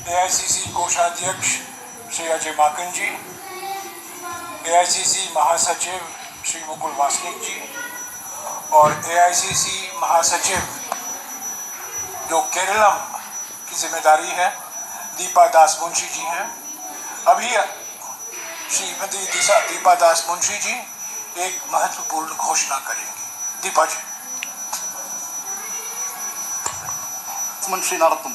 AICC कोषाध्यक्ष श्री अजय माकन जी, AICC महासचिव श्री मुकुल वासनिक जी और AICC महासचिव जो केरलम की जिम्मेदारी है दीपा दास मुंशी जी हैं। अभी श्रीमती दीपा दास मुंशी जी एक महत्वपूर्ण घोषणा करेंगी। दीपा जी। मुंशी नड़तुम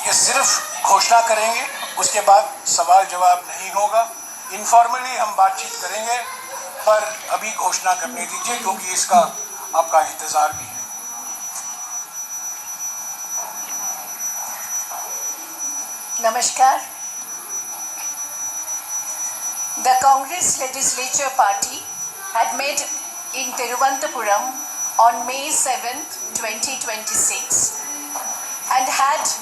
ये सिर्फ घोषणा करेंगे, उसके बाद सवाल जवाब नहीं होगा। इनफॉर्मली हम बातचीत करेंगे, पर अभी घोषणा करने दीजिए क्योंकि इसका आपका इंतजार भी है। नमस्कार। The Congress Legislature Party had met in Thiruvananthapuram on May 7th, 2026 and had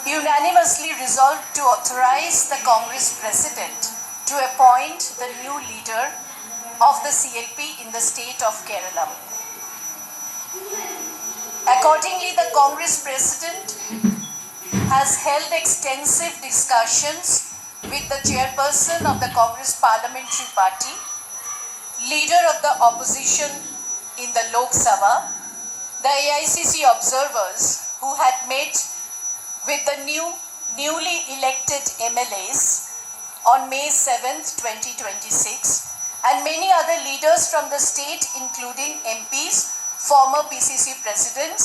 unanimously resolved to authorize the Congress President to appoint the new leader of the CLP in the state of Kerala. Accordingly, the Congress President has held extensive discussions with the chairperson of the Congress Parliamentary Party, leader of the opposition in the Lok Sabha, the AICC observers who had met with the newly elected MLAs on May 7th, 2026, and many other leaders from the state including MPs, former PCC presidents,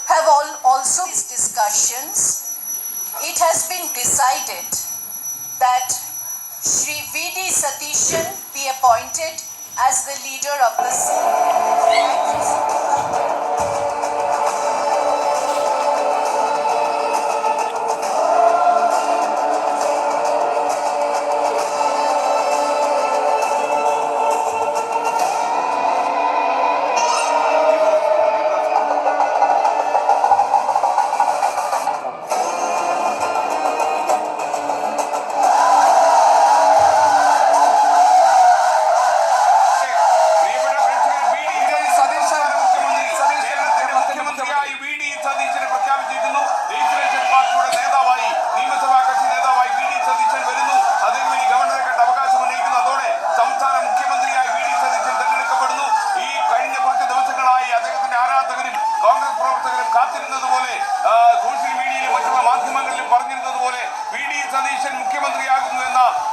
have also these discussions. It has been decided that Shri V.D. Satishan be appointed as the leader of the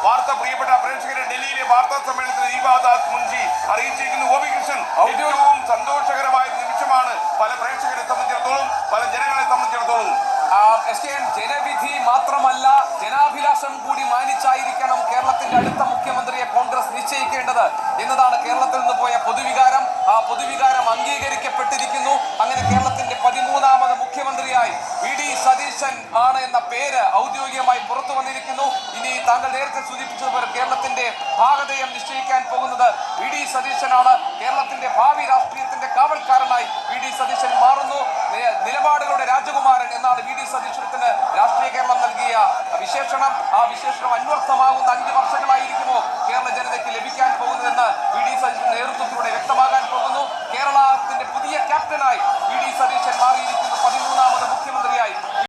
വാർത്ത പ്രിയപ്പെട്ട പ്രേക്ഷകരെ ഡൽഹിയിലെ വാർത്താ സമ്മേളനത്തിൽ ദീപാ ദാസ് മുൻഷി അറിയിച്ചിരിക്കുന്നു. ഗോപികൃഷ്ണൻ, ഏറ്റവും സന്തോഷകരമായ നിമിഷമാണ് പല പ്രേക്ഷകരെ സംബന്ധിച്ചിടത്തോളം, പല ജനങ്ങളെ സംബന്ധിച്ചിടത്തോളം. ജനവിധി മാത്രമല്ല, ജനാഭിലാഷം കൂടി മാനിച്ചായിരിക്കണം കേരളത്തിന്റെ അടുത്ത മുഖ്യമന്ത്രിയെ കോൺഗ്രസ് നിശ്ചയിക്കേണ്ടത് എന്നതാണ് കേരളത്തിൽ നിന്ന് പോയ പൊതുവികാരം. ആ പൊതുവികാരം അംഗീകരിക്കപ്പെട്ടിരിക്കുന്നു. അങ്ങനെ കേരളത്തിന്റെ 13ാമത് മുഖ്യമന്ത്രിയായി V.D. സതീശൻ ആണ് എന്ന പേര് ഔദ്യോഗികമായി പുറത്തു വന്നിരിക്കുന്നു. ഇനി താങ്കൾ നേരത്തെ സൂചിപ്പിച്ചതുപോലെ കേരളത്തിന്റെ ഭാഗധേയം നിശ്ചയിക്കാൻ പോകുന്നത് V.D. സതീശനാണ്. കേരളത്തിന്റെ ഭാവി രാഷ്ട്രീയത്തിന്റെ കാവൽക്കാരനായി V.D. സതീശൻ മാറുന്നു. നിലപാടുകളുടെ രാജകുമാരൻ എന്നാണ് V.D. സതീശന് രാഷ്ട്രീയ കേരളം നൽകിയ വിശേഷണം. ആ വിശേഷണം അന്വർത്ഥമാകുന്ന 5 വർഷങ്ങളായിരിക്കുമോ കേരള ജനതയ്ക്ക് ലഭിക്കാൻ പോകുന്നതെന്ന് V.D. സതീശന്റെ നേതൃത്വത്തിലൂടെ വ്യക്തമാകാൻ പോകുന്നു. കേരളത്തിന്റെ പുതിയ ക്യാപ്റ്റനായി V.D. സതീശൻ